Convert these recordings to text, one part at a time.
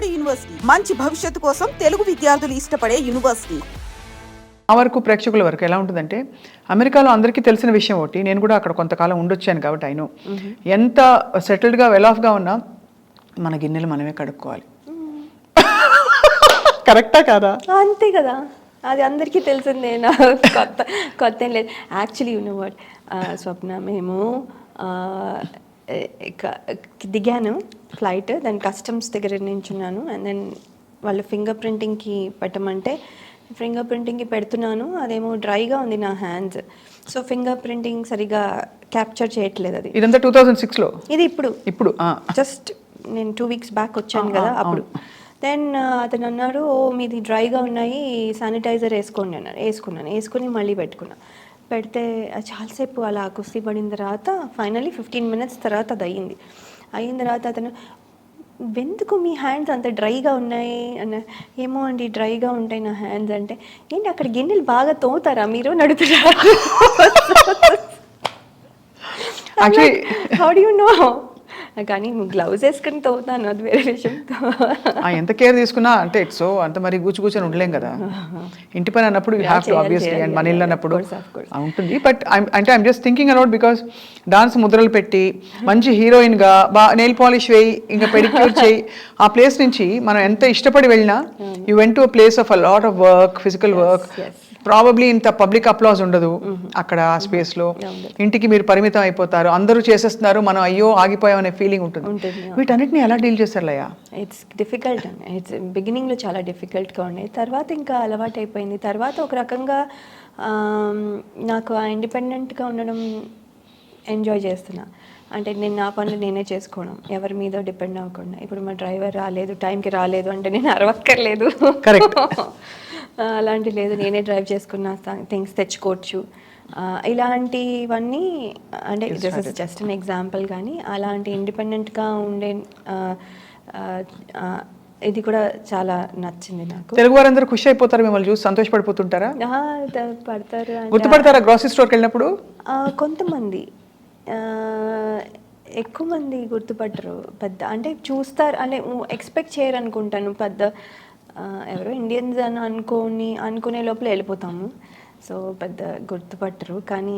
నాడు యూనివర్సిటీ మంచి భవిష్యత్తు కోసం తెలుగు విద్యార్థులు ఇష్టపడే యూనివర్సిటీ. ఆ వరకు ప్రేక్షకుల వరకు ఎలా ఉంటుందంటే, అమెరికాలో అందరికీ తెలిసిన విషయం ఒకటి, నేను కూడా అక్కడ కొంతకాలం ఉండొచ్చాను కాబట్టి అయినో, ఎంత సెటిల్డ్గా వెల్ ఆఫ్గా ఉన్నా మన గిన్నెలు మనమే కడుక్కోవాలి. కరెక్టా కాదా? అంతే కదా, అది అందరికీ తెలిసిందే. నా కొత్త ఏం లేదు. యాక్చువల్లీ యు నో వాట్ స్వప్న, మేము దిగాను ఫ్లైట్, దాని కస్టమ్స్ దగ్గర నించున్నాను. అండ్ దెన్ వాళ్ళు ఫింగర్ ప్రింటింగ్కి పెట్టమంటే ఫింగర్ ప్రింటింగ్కి పెడుతున్నాను, అదేమో డ్రైగా ఉంది నా హ్యాండ్స్. సో ఫింగర్ ప్రింటింగ్ సరిగా క్యాప్చర్ చేయట్లేదు. అది ఇదంతా 2006లో, ఇది ఇప్పుడు జస్ట్ నేను 2 weeks బ్యాక్ వచ్చాను కదా అప్పుడు. దెన్ అతను అన్నాడు, ఓ మీది డ్రైగా ఉన్నాయి, శానిటైజర్ వేసుకోండి అన్నారు. వేసుకుని మళ్ళీ పెడితే చాలాసేపు అలా కుస్తీ పడిన తర్వాత ఫైనలీ 15 minutes తర్వాత అది అయిన తర్వాత అతను, ఎందుకు మీ హ్యాండ్స్ అంత డ్రైగా ఉన్నాయి అన్న. ఏమో అండి డ్రైగా ఉంటాయి నా హ్యాండ్స్ అంటే, ఏంటి అక్కడ గిన్నెలు బాగా తోముతారా మీరు నడుతున్నారు? How do you know? కానీ గ్లౌజ్ వేసుకుని తోముతాను, అది వేరే విషయం. ఎంత కేర్ తీసుకున్నా అంటే సో అంత మరి కూర్చొని ఉండలేం కదా. ఇంటి పని అన్నప్పుడు you have to obviously, and మన ఇల్లు అన్నప్పుడు ఉంటుంది. బట్ అంటే I'm just thinking about, because dance ముద్రలు పెట్టి మంచి హీరోయిన్గా నెయిల్ పాలిష్ వేయి, ఇంకా పెడిక్యూర్ చేయి, ఆ ప్లేస్ నుంచి మనం ఎంత ఇష్టపడి వెళ్ళినా you went to a place of a lot of work, physical work. Probably ఇంత పబ్లిక్ అప్లాజ్ ఉండదు అక్కడ ఆ స్పేస్లో. ఇంటికి మీరు పరిమితం అయిపోతారు, అందరూ చేసేస్తున్నారు, మనం అయ్యో ఆగిపోయామనే ఫీలింగ్ ఉంటుంది. వీటన్నిటిని ఎలా డీల్ చేస్తారు లయ? ఇట్స్ డిఫికల్ట్ అండి. ఇట్స్ బిగినింగ్లో చాలా డిఫికల్ట్గా ఉండేది, తర్వాత ఇంకా అలవాటు అయిపోయింది. తర్వాత ఒక రకంగా నాకు ఆ ఇండిపెండెంట్గా ఉండడం ఎంజాయ్ చేస్తున్నా. అంటే నేను నా పనులు నేనే చేసుకోవడం, ఎవరి మీద డిపెండ్ అవ్వకుండా. ఇప్పుడు మా డ్రైవర్ టైంకి రాలేదు అంటే నేను అరవక్కర్లేదు. కరెక్ట్. అలాంటి లేదు, నేనే డ్రైవ్ చేసుకున్న థింగ్స్ తెచ్చుకోవచ్చు. ఇలాంటివన్నీ అంటే this is just an example. కానీ అలాంటి ఇండిపెండెంట్గా ఉండే ఇది కూడా చాలా నచ్చింది నాకు. తెలుగు వారందరూ ఖుషి అయిపోతారు మిమ్మల్ని చూసి, సంతోషపడిపోతుంటారా? పడతారు. గుర్తుపడతారా గ్రోసరీ స్టోర్కి వెళ్ళినప్పుడు? కొంతమంది, ఎక్కువ మంది గుర్తుపట్టరు. పెద్ద అంటే చూస్తారు అంటే ఎక్స్పెక్ట్ చేయరు అనుకుంటాను. పెద్ద ఎవరో ఇండియన్స్ అని అనుకునే లోపల వెళ్ళిపోతాము. సో పెద్ద గుర్తుపట్టరు. కానీ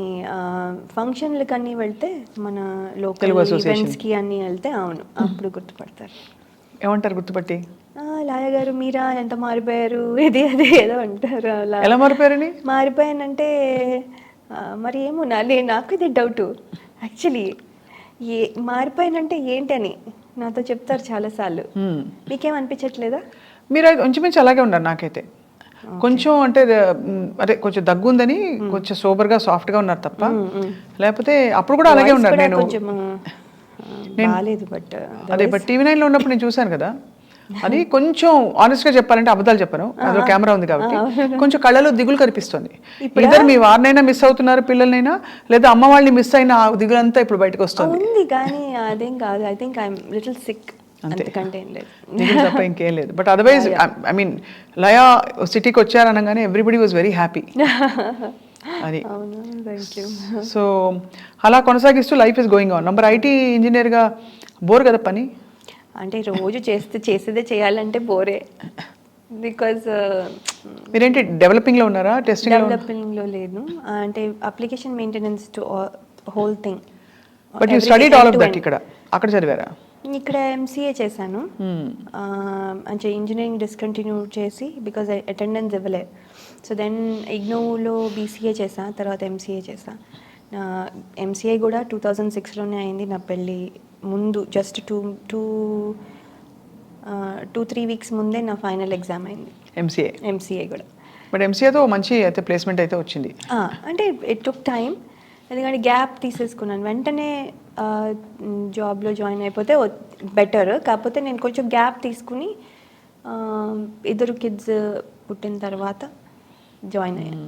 ఫంక్షన్లకి అన్నీ వెళ్తే, మన లోకల్ ఈవెంట్స్కి అన్నీ వెళ్తే అవును అప్పుడు గుర్తుపడతారు. ఏమంటారు గుర్తుపట్టి? లాయ గారు మీరా, ఎంత మారిపోయారు, ఇది అది ఏదో అంటారు. అలా ఎలా మారిపోయారని? మారిపోయానంటే మరి ఏమో నాకు ఇది డౌట్ యాక్చువల్లీ. మారిపోయానంటే ఏంటని నాతో చెప్తారు చాలాసార్లు. మీకేం అనిపించట్లేదా? మీరు కొంచెం అలాగే ఉన్నారు నాకైతే. కొంచెం అంటే అదే కొంచెం దగ్గు ఉందని కొంచెం సోబర్గా సాఫ్ట్గా ఉన్నారు తప్ప, లేకపోతే అప్పుడు కూడా అలాగే ఉన్నారు. నేను అదే బట్ టీవీ 9లో ఉన్నప్పుడు నేను చూశాను కదా, అది కొంచెం ఆనెస్ట్గా చెప్పాలంటే అబద్ధాలు చెప్పను, అందులో కెమెరా ఉంది కాబట్టి కొంచెం కళ్ళలో దిగులు కనిపిస్తుంది. ఇద్దరు మీ వారినైనా మిస్ అవుతున్నారు పిల్లలనైనా, లేదా అమ్మ వాళ్ళని మిస్ అయిన ఆ దిగులంతా ఇప్పుడు బయటకు వస్తుంది. కానీ అదేం కాదు, I think I'm little sick, అంతకంటే ఏం లేదు, తప్ప ఇంకేం లేదు. But otherwise I mean Laya సిటీకి వచ్చారనగానే ఎవ్రీబడి వాజ్ వెరీ హ్యాపీ. అది సో అలా కొనసాగిస్తూ life is going on. Number IT ఇంజనీర్గా బోర్ కదా పని? అంటే రోజు చేసేదే చేయాలంటే బోరే. బికాజ్ మీరేంటి డెవలపింగ్లో ఉన్నారా? డెవలపింగ్లో లేదు, అంటే application maintenance to whole thing. But you studied all of that ఇక్కడ, అక్కడ చదివారా? ఇక్కడ ఎంసీఏ చేశాను. అంటే ఇంజనీరింగ్ డిస్కంటిన్యూ చేసి బికాజ్ అటెండెన్స్ ఇవ్వలే. సో దెన్ ఇగ్నోలో బీసీఏ చేశాను, తర్వాత ఎంసీఏ చేశాను. ఎంసీఏ కూడా 2006లోనే అయింది. నా పెళ్ళి ముందు జస్ట్ 2-3 weeks ముందే నా ఫైనల్ ఎగ్జామ్ అయింది ఎంసీఏ కూడా. బట్ ఎంసీఏతో మంచి అయితే ప్లేస్మెంట్ అయితే వచ్చింది. అంటే ఇట్ టుక్ టైం, ఎందుకంటే గ్యాప్ తీసేసుకున్నాను. వెంటనే జాబ్లో జాయిన్ అయిపోతే బెటర్, కాకపోతే నేను కొంచెం గ్యాప్ తీసుకుని 2 kids పుట్టిన తర్వాత జాయిన్ అయ్యాను.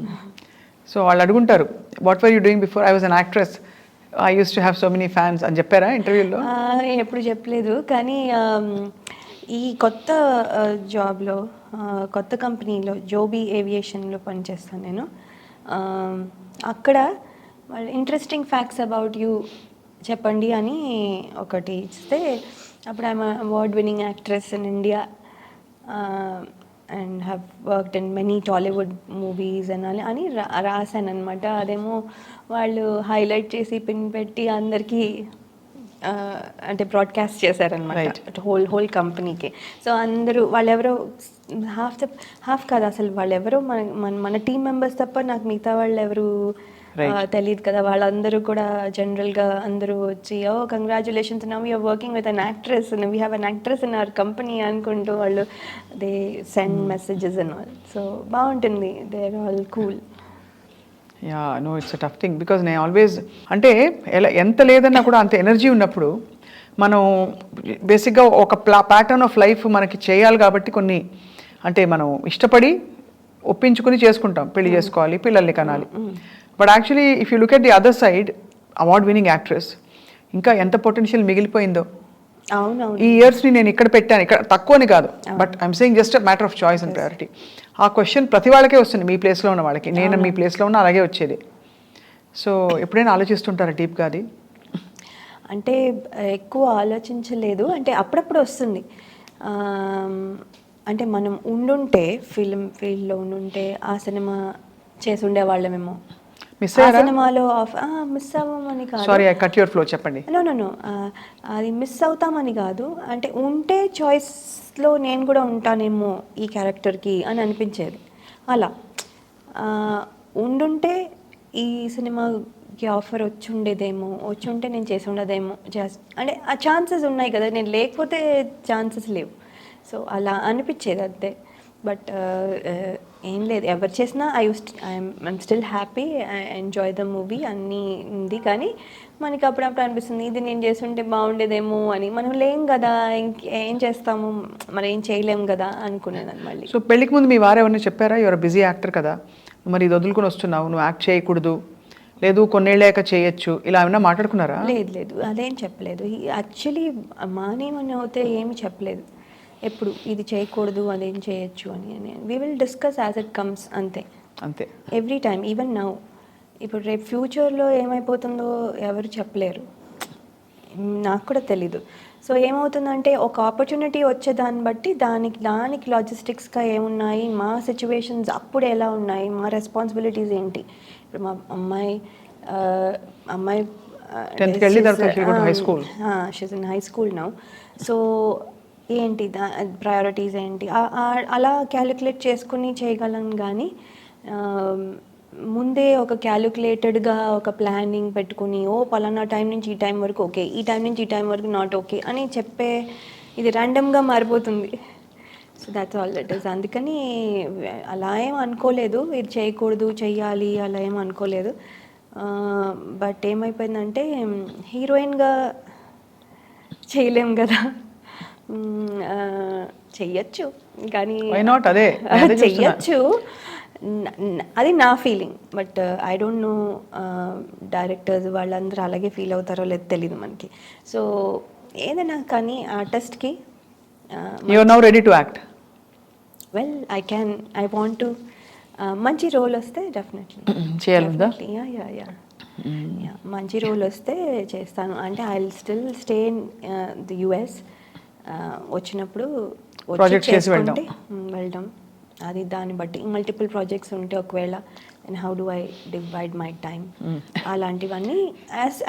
సో వాళ్ళు అడుగుంటారు, what were you doing before? I was an actress, I used to have so many fans అని చెప్పారా ఇంటర్వ్యూలో? ఎప్పుడు చెప్పలేదు, కానీ ఈ కొత్త జాబ్లో, కొత్త కంపెనీలో జోబీ ఏవియేషన్లో పనిచేస్తాను నేను. అక్కడ వాళ్ళు ఇంట్రెస్టింగ్ ఫ్యాక్ట్స్ అబౌట్ యూ చెప్పండి అని ఒకటి ఇస్తే, అప్పుడు I'm award winning actress in India and have worked in many Tollywood movies అని రాశాను అనమాట. అదేమో వాళ్ళు హైలైట్ చేసి పిన్ పెట్టి అందరికీ అంటే బ్రాడ్కాస్ట్ చేశారనమాట హోల్ కంపెనీకి. సో అందరూ వాళ్ళెవరో హాఫ్ కాదు అసలు, వాళ్ళెవరో మన టీం మెంబర్స్ తప్ప నాకు మిగతా వాళ్ళు ఎవరు తెలియదు కదా. వాళ్ళందరూ కూడా జనరల్గా అందరూ వచ్చి congratulations now you're working with an actress, we have an actress in our company అనుకుంటూ వాళ్ళు they send messages and all. So బాగుంటుంది, they are all cool. Yeah no it's a tough thing because నేను always అంటే ఎంత లేదన్నా కూడా అంత energy ఉన్నప్పుడు మనం బేసిక్గా ఒక ప్యాటర్న్ ఆఫ్ లైఫ్ మనకి చేయాలి కాబట్టి కొన్ని అంటే మనం ఇష్టపడి ఒప్పించుకుని చేసుకుంటాం, పెళ్లి చేసుకోవాలి, పిల్లల్ని కనాలి. But actually if you look at the other side, award winning actress ఇంకా ఎంత పొటెన్షియల్ మిగిలిపోయిందో. అవునవును, ఈ ఇయర్స్ని నేను ఇక్కడ పెట్టాను, ఇక్కడ తక్కువని కాదు, but I'm saying just a matter of choice and priority. ఆ క్వశ్చన్ ప్రతి వాళ్ళకే వస్తుంది, మీ ప్లేస్లో ఉన్న వాళ్ళకి, నేను మీ ప్లేస్లో ఉన్న అలాగే వచ్చేది. సో ఎప్పుడైనా ఆలోచిస్తుంటారా డీప్గా అది? అంటే ఎక్కువ ఆలోచించలేదు, అంటే అప్పుడప్పుడు వస్తుంది. అంటే మనం ఉండుంటే ఫిల్మ్ ఫీల్డ్లో ఉండుంటే ఆ సినిమా చేసి ఉండేవాళ్ళమేమో. మిస్ అయ్యారా? సినిమాలో మిస్ అవ్వమని కాదు, sorry I cut your flow, చెప్పండి. నో అది మిస్ అవుతామని కాదు, అంటే ఉంటే చాయిస్లో నేను కూడా ఉంటానేమో ఈ క్యారెక్టర్కి అని అనిపించేది. అలా ఉండుంటే ఈ సినిమాకి ఆఫర్ వచ్చి ఉంటే నేను చేసి ఉండదేమో, అంటే ఆ ఛాన్సెస్ ఉన్నాయి కదా, నేను లేకపోతే ఛాన్సెస్ లేవు. సో అలా అనిపించేది అంతే. బట్ ఏం లేదు, ఎవరు చేసినా I'm still happy, I enjoy the movie అన్నీ ఉంది. కానీ మనకి అప్పుడప్పుడు అనిపిస్తుంది ఇది నేను చేస్తుంటే బాగుండేదేమో అని. మనం లేం కదా, ఏం చేస్తాము, మరి ఏం చేయలేం కదా అనుకునేదాన్ని మళ్ళీ. సో పెళ్ళికి ముందు మీ వారు ఎవరైనా చెప్పారా, యువర్ బిజీ యాక్టర్ కదా, మరి ఇది వదులుకొని వస్తున్నావు, నువ్వు యాక్ట్ చేయకూడదు, లేదు కొన్నేళ్ళాక చేయొచ్చు, ఇలా ఏమైనా మాట్లాడుకున్నారా? లేదు అదేం చెప్పలేదు. యాక్చువల్లీ మానేమని అయితే ఏమి చెప్పలేదు ఎప్పుడు, ఇది చేయకూడదు అదేం చేయొచ్చు అని. We will discuss as it comes, అంతే ఎవ్రీ టైమ్. ఈవెన్ నౌ, ఇప్పుడు రేపు ఫ్యూచర్లో ఏమైపోతుందో ఎవరు చెప్పలేరు, నాకు కూడా తెలీదు. సో ఏమవుతుందంటే ఒక ఆపర్చునిటీ వచ్చేదాన్ని బట్టి దానికి లాజిస్టిక్స్గా ఏమున్నాయి, మా సిచ్యువేషన్స్ అప్పుడు ఎలా ఉన్నాయి, మా రెస్పాన్సిబిలిటీస్ ఏంటి. ఇప్పుడు మా అమ్మాయి 10th high school, she's in high school now. So ఏంటి ప్రయారిటీస్ ఏంటి అలా క్యాలిక్యులేట్ చేసుకుని చేయగలం. కానీ ముందే ఒక క్యాలిక్యులేటెడ్గా ఒక ప్లానింగ్ పెట్టుకుని పలానా టైం నుంచి ఈ టైం వరకు ఓకే, ఈ టైం నుంచి ఈ టైం వరకు నాట్ ఓకే అని చెప్పే ఇది ర్యాండమ్గా మారిపోతుంది. So that's all it is. అందుకని అలా ఏం అనుకోలేదు, ఇది చేయకూడదు చెయ్యాలి అలా ఏం అనుకోలేదు. బట్ ఏమైపోయిందంటే హీరోయిన్గా చేయలేం కదా, చెయ్యొచ్చు కానీ చెయ్యొచ్చు, అది నా feeling. But I don't know directors వాళ్ళందరూ అలాగే ఫీల్ అవుతారో లేదో తెలియదు మనకి. సో ఏదైనా కానీ ఆర్టిస్ట్కి you are now ready to act. Well I want to, మంచి రోల్ వస్తే డెఫినెట్లీ చేయాలి. మంచి రోల్ వస్తే చేస్తాను. అంటే I will still stay in the US. వచ్చినప్పుడు వెళ్ళడం, అది దాన్ని బట్టి మల్టిపుల్ ప్రాజెక్ట్స్ ఉంటే ఒకవేళ and how do I divide my time, అలాంటివన్నీ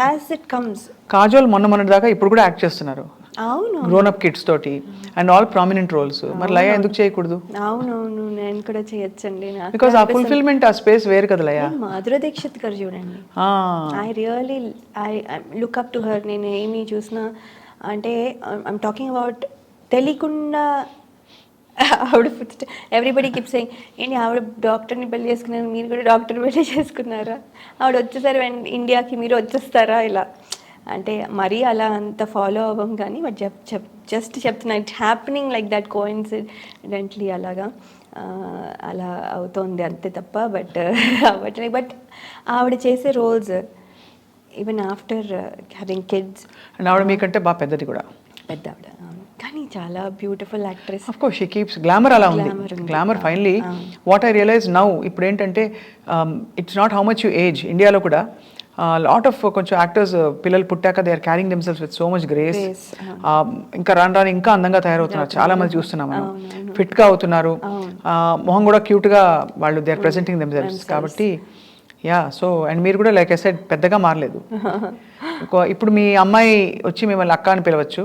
యాజ్ ఇట్ కమ్స్. కాజోల్ మొన్న దాకా ఇప్పుడు కూడా యాక్ట్ చేస్తున్నారు. అవును, గ్రోన్ అప్ కిడ్స్ తోటి అండ్ ఆల్ ప్రామినెంట్ రోల్స్. మరి లయ ఎందుకు చేయకూడదు? అవునవును, నేను కూడా చేయొచ్చండి. బికాజ్ ఆ ఫుల్ఫిల్మెంట్, ఆ స్పేస్ వేరు కదా లయ. మాధురి దీక్షిత్ గారు చూడండి, I really look up to her. నేను ఏమి చూసినా అంటే ఐఎమ్ టాకింగ్ అబౌట్ తెలియకుండా ఆవిడ ఎవ్రీబడి కీప్ సేయింగ్ ఏంటి ఆవిడ డాక్టర్ని పెళ్లి చేసుకున్నారు, మీరు కూడా డాక్టర్ పెళ్లి చేసుకున్నారా, ఆవిడ వచ్చేసరి ఇండియాకి మీరు వచ్చేస్తారా, ఇలా అంటే మరీ అలా అంత ఫాలో అవ్వం కానీ బట్ జస్ట్ చెప్తున్నా it happening like that coincidentally అలాగా అలా అవుతోంది అంతే తప్ప బట్ అవ్వట్లేదు. బట్ ఆవిడ చేసే roles even after having kids, and ఆవిడ మీకంటే బాగా పెద్దది కూడా, పెద్ద ఆవిడ కానీ చాలా beautiful actress. Of course she keeps glamour. అలా ఉంది glamour. Finally what I realise now, ఇప్పుడు ఏంటంటే it's not how much you age. ఇండియాలో కూడా లాట్ ఆఫ్ కొంచెం యాక్టర్స్ పిల్లలు పుట్టాక they are carrying themselves with so much grace. ఇంకా రాను రాను ఇంకా అందంగా తయారవుతున్నారు, చాలా మంది చూస్తున్నాం మనం. ఫిట్ గా అవుతున్నారు, మొహం కూడా క్యూట్ గా వాళ్ళు దే ఆర్ ప్రెజెంటింగ్ దెమ్సెల్స్. కాబట్టి సో అండ్ మీరు కూడా లైక్ ఐ సెడ్ పెద్దగా మారలేదు. ఇప్పుడు మీ అమ్మాయి వచ్చి మిమ్మల్ని అక్క అని పిలవచ్చు,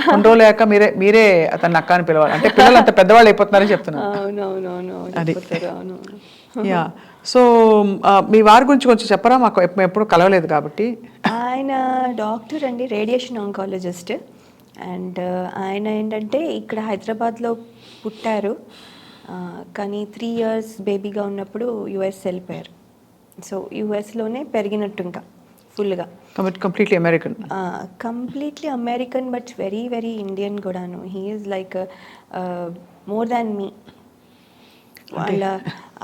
కొన్ని రోజులు అయ్యాక మీరే అతన్ని అక్క అని పిలవాలి. అంటే పిల్లలు అంత పెద్దవాళ్ళు అయిపోతున్నారని చెప్తున్నాను. అది సో మీ వారి గురించి కొంచెం చెప్పరా, మాకు ఎప్పుడు కలవలేదు కాబట్టి. ఆయన డాక్టర్ అండి, రేడియేషన్ ఆంకాలజిస్ట్. అండ్ ఆయన ఏంటంటే ఇక్కడ హైదరాబాద్లో పుట్టారు, కానీ 3 years బేబీగా ఉన్నప్పుడు యుఎస్ వెళ్ళిపోయారు. సో యుఎస్లోనే పెరిగినట్టు ఇంకా ఫుల్గా. Completely American. Completely American, but very very Indian కూడాను. He is like more than me. వాళ్ళ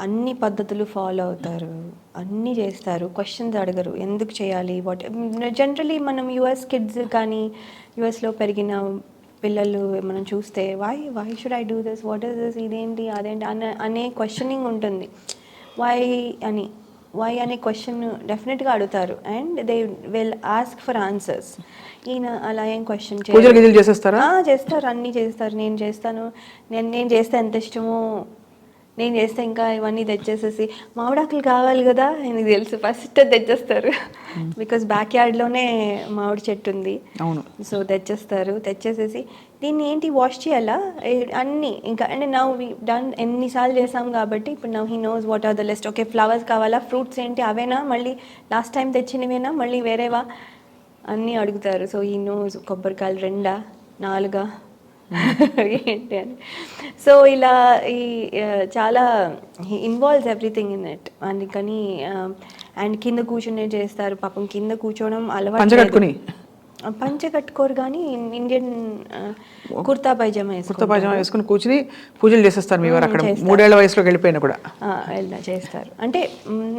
అన్ని పద్ధతులు ఫాలో అవుతారు, అన్నీ చేస్తారు, క్వశ్చన్స్ అడగరు ఎందుకు చేయాలి వాట్. జనరలీ మనం యుఎస్ కిడ్స్ కానీ యుఎస్లో పెరిగిన పిల్లలు మనం చూస్తే why should I do this, what is this, ఇదేంటి అదేంటి అనే క్వశ్చనింగ్ ఉంటుంది. వై అనే క్వశ్చన్ డెఫినెట్గా అడుగుతారు. And they will ask for answers. ఈయన అలా ఏం క్వశ్చన్ చేస్తారు, అన్నీ చేస్తారు. నేను చేస్తే ఎంత ఇష్టమో, నేను చేస్తే ఇంకా ఇవన్నీ తెచ్చేసేసి మామిడాకులు కావాలి కదా ఆయనకు తెలుసు, ఫస్ట్ తెచ్చేస్తారు. బికాస్ బ్యాక్ యార్డ్లోనే మామిడి చెట్టు ఉంది. సో తెచ్చేసేసి దీన్ని ఏంటి వాష్ చేయాలా అన్నీ ఇంకా. అంటే నవ్ వి డన్ ఎన్నిసార్లు చేసాం కాబట్టి ఇప్పుడు now he knows what are the list. Okay flowers కావాలా, ఫ్రూట్స్ ఏంటి అవేనా, మళ్ళీ లాస్ట్ టైం తెచ్చినవేనా, మళ్ళీ వేరేవా అన్నీ అడుగుతారు. సో ఈ నోస్ కొబ్బరికాయలు 2 4 ఏంటి అని. సో ఇలా ఈ చాలా ఇన్వాల్వ్స్ ఎవ్రీథింగ్ ఇన్ ఇట్. అందుకని అండ్ కింద కూర్చునే చేస్తారు. పాపం కింద కూర్చోవడం అలవాటు. పంచ కట్టుకోరు కానీ ఇండియన్ కుర్తా పైజామా వేసుకుని కూర్చుని పూజలు చేసేస్తారు. మీ వారు అక్కడ 3 ఏళ్ల వయసులోకి వెళ్ళిపోయినా కూడా చేస్తారు. అంటే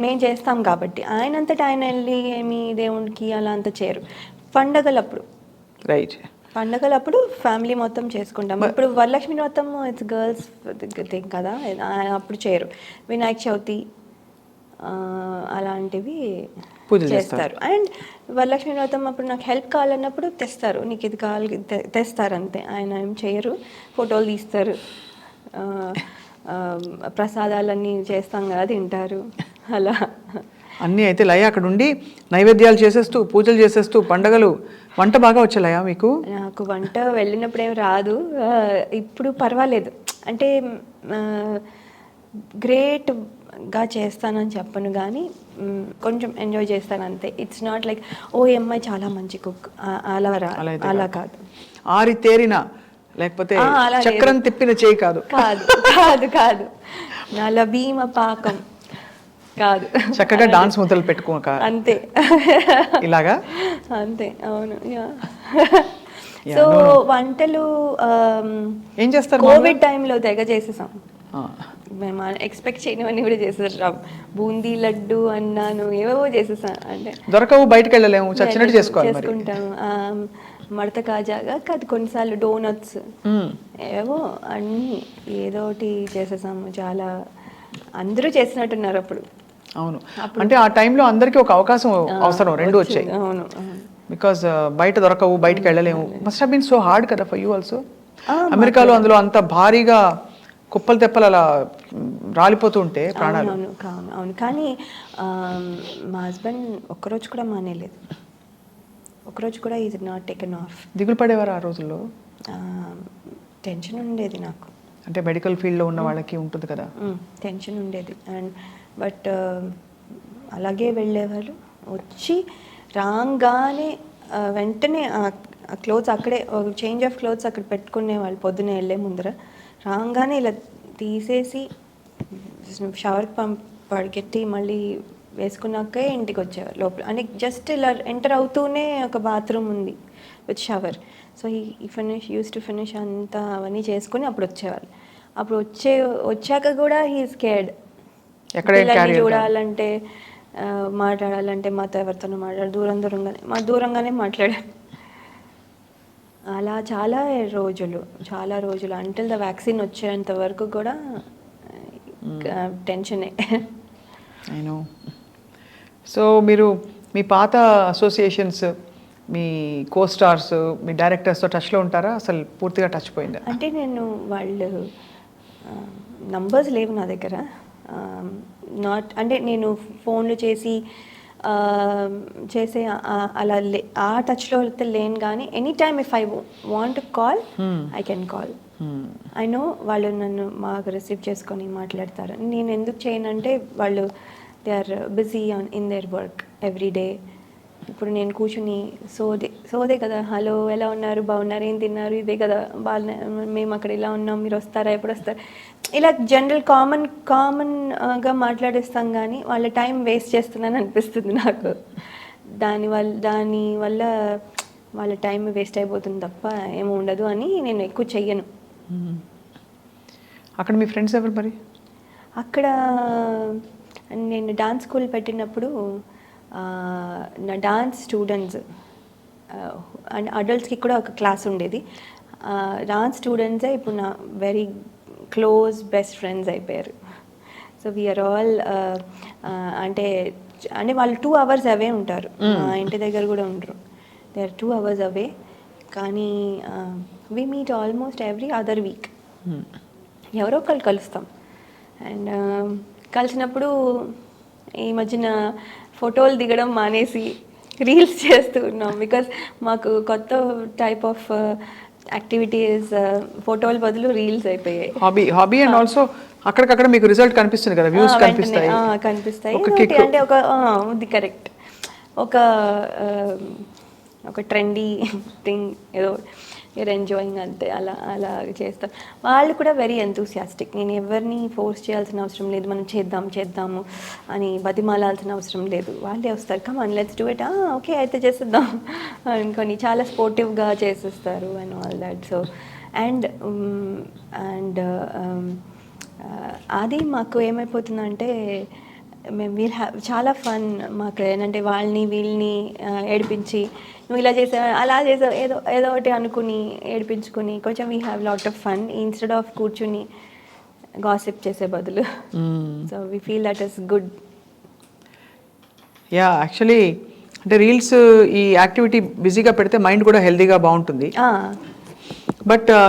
మేము చేస్తాం కాబట్టి. ఆయనంతటా ఆయన వెళ్ళి ఏమి దేవుడికి అలా అంతా చేయరు. పండగలప్పుడు పండగలప్పుడు ఫ్యామిలీ మొత్తం చేసుకుంటాం. ఇప్పుడు వరలక్ష్మి వ్రతం ఇట్స్ గర్ల్స్ థింగ్ కదా, అప్పుడు చేయరు. వినాయక చవితి అలాంటివి చేస్తారు. అండ్ వరలక్ష్మి వ్రతం అప్పుడు నాకు హెల్ప్ కావాలన్నప్పుడు తెస్తారు, నీకు ఇది కావాలి తెస్తారు అంతే. ఆయన ఏం చేయరు, ఫోటోలు తీస్తారు, ప్రసాదాలన్నీ చేస్తాం కదా తింటారు అలా అన్నీ. అయితే లయ అక్కడ ఉండి నైవేద్యాలు చేసేస్తూ పూజలు చేసేస్తూ పండగలు. వంట బాగా వచ్చేలాయా మీకు? నాకు వంట వెళ్ళినప్పుడు ఏం రాదు, ఇప్పుడు పర్వాలేదు. అంటే గ్రేట్గా చేస్తానని చెప్పను కానీ కొంచెం ఎంజాయ్ చేస్తాను అంతే. ఇట్స్ నాట్ లైక్ ఓ ఈ అమ్మాయి చాలా మంచి కుక్ అలా కాదు. ఆరి తేరిన లేకపోతే చక్రం తిప్పిన చేయి కాదు. కాదు నల భీమ పాకం కాదు. చక్కగా డాన్స్ మొదలు పెట్టుకోక అంతే ఇలాగా అంతే. అవును. సో వంటలు ఏం చేస్తారు? కోవిడ్ టైంలో తెగ చేసేసాం మేము. ఎక్స్పెక్ట్ చేయనివన్నీ కూడా చేసేసాం. బూందీ లడ్డు అన్నాను, ఏవేవో చేసేసాం. అంటే దొరకవు, బయటకు వెళ్ళలేము, చచ్చినట్టు చేసుకుంటాము. మడత కాజాగా కాదు, కొన్నిసార్లు డోనట్స్, ఏవో అన్నీ ఏదో ఒకటి చేసేసాము. చాలా అందరూ చేసినట్టున్నారు అప్పుడు. అవును, అంటే ఆ టైంలో అందరికీ ఒక అవకాశం అవసరం, 2 వచ్చాయి. అవును, బికాస్ బయట దొరకవు, బయటకు వెళ్ళలేము. Must have been so hard కదా ఫర్ యూ ఆల్సో. అమెరికాలో అందులో అంత భారీగా కుప్పలు తెప్పలు అలా రాలిపోతూ ఉంటే ప్రాణాలు. అవును. కానీ మా హస్బెండ్ ఒక్కరోజు కూడా మానేలేదు, ఒక్కరోజు కూడా ఈజ్ నాట్ టేకెన్ ఆఫ్. దిగులు పడేవారు ఆ రోజుల్లో? టెన్షన్ ఉండేది నాకు. అంటే మెడికల్ ఫీల్డ్లో ఉన్న వాళ్ళకి ఉంటుంది కదా, టెన్షన్ ఉండేది. అండ్ బట్ అలాగే వెళ్ళేవాళ్ళు. వచ్చి రాగానే వెంటనే క్లోత్స్ అక్కడే చేంజ్ ఆఫ్ క్లోత్స్ అక్కడ పెట్టుకునేవాళ్ళు పొద్దునే వెళ్ళే ముందర. రాగానే ఇలా తీసేసి షవర్ పడికెట్టి మళ్ళీ వేసుకున్నాకే ఇంటికి వచ్చేవారు లోపల. అంటే జస్ట్ ఇలా ఎంటర్ అవుతూనే ఒక బాత్రూమ్ ఉంది విత్ షవర్. సో ఈ యూస్ టు ఫినిష్ అంతా అవన్నీ చేసుకుని అప్పుడు వచ్చేవాళ్ళు. అప్పుడు వచ్చాక కూడా హీ స్కేర్డ్. పిల్లల్ని చూడాలంటే మాట్లాడాలంటే మాతో ఎవరితోనో దూరంగానే మాట్లాడారు. అలా చాలా రోజులు అంటిల్ ద వ్యాక్సిన్ వచ్చేంత వరకు కూడా టెన్షనే. సో మీరు మీ పాత అసోసియేషన్స్, మీ కో స్టార్స్, మీ డైరెక్టర్స్తో టచ్లో ఉంటారా? అసలు పూర్తిగా టచ్ పోయిందా? అంటే నేను వాళ్ళు నంబర్స్ లేవు నా దగ్గర. అంటే నేను ఫోన్లు చేసి చేసే అలా ఆ టచ్లో అయితే లేను, కానీ any time if I want to call I can call. I know వాళ్ళు నన్ను మాకు రిసీవ్ చేసుకొని మాట్లాడతారు. నేను ఎందుకు చేయనంటే వాళ్ళు they are busy in their work every day. ఇప్పుడు నేను కూర్చుని సోదే కదా, హలో ఎలా ఉన్నారు, బాగున్నారు, ఏం తిన్నారు, ఇదే కదా, మేము అక్కడ ఇలా ఉన్నాం, మీరు వస్తారా, ఎప్పుడు వస్తారు, ఇలా జనరల్ కామన్గా మాట్లాడేస్తాం, కానీ వాళ్ళ టైం వేస్ట్ చేస్తున్నాను అనిపిస్తుంది నాకు. దానివల్ల వాళ్ళ టైం వేస్ట్ అయిపోతుంది తప్ప ఏమీ ఉండదు అని నేను ఎక్కువ చెయ్యను. అక్కడ మీ ఫ్రెండ్స్ ఎవరు మరి? అక్కడ నేను డాన్స్ స్కూల్ పెట్టినప్పుడు నా డాన్స్ స్టూడెంట్స్ అండ్ అడల్ట్స్కి కూడా ఒక క్లాస్ ఉండేది. డాన్స్ స్టూడెంట్సే ఇప్పుడు నా వెరీ క్లోజ్ బెస్ట్ ఫ్రెండ్స్ అయిపోయారు. సో వీఆర్ ఆల్ అంటే వాళ్ళు 2 hours అవే ఉంటారు, మా ఇంటి దగ్గర కూడా ఉండరు. దే ఆర్ 2 hours అవే, కానీ we meet almost every other week. ఎవరో ఒకళ్ళు కలుస్తాం. అండ్ కలిసినప్పుడు ఈ మధ్యన ఫోటోలు దిగడం మానేసి రీల్స్ చేస్తూ ఉన్నాం. బికాజ్ మాకు కొత్త టైప్ ఆఫ్ యాక్టివిటీస్, ఫోటోల బదులు రీల్స్ అయిపోయాయి. హాబీ అండ్ ఆల్సో అక్కడికక్కడ మీకు రిజల్ట్ కనిపిస్తుంది కదా, వ్యూస్ కనిపిస్తాయి. అంటే ఇది కరెక్ట్, ఒక ట్రెండీ థింగ్, ఏదో యూర్ ఎంజాయింగ్, అంతే. అలా చేస్తాం. వాళ్ళు కూడా వెరీ ఎంతూసియాస్టిక్. నేను ఎవరిని ఫోర్స్ చేయాల్సిన అవసరం లేదు, మనం చేద్దాము అని బతిమాలాల్సిన అవసరం లేదు. వాళ్ళే వస్తారు, come let's do it, okay అయితే చేసేద్దాం అనుకొని చాలా స్పోర్టివ్గా చేసేస్తారు and all that. So and అది మాకు ఏమైపోతుందంటే మేము చాలా ఫన్ మాకు. ఏంటంటే వాళ్ళని వీళ్ళని ఏడిపించి, నువ్వు ఇలా చేసావు, అలా చేసావు, ఏదో ఒకటి అనుకుని ఏడిపించుకుని కొంచెం we have lot of fun instead of కూర్చుని గాసిప్ చేసే బదులు. So we feel that is good. Yeah, actually అంటే రీల్స్ ఈ యాక్టివిటీ బిజీగా పెడితే మైండ్ కూడా హెల్తీగా బాగుంటుంది. బట్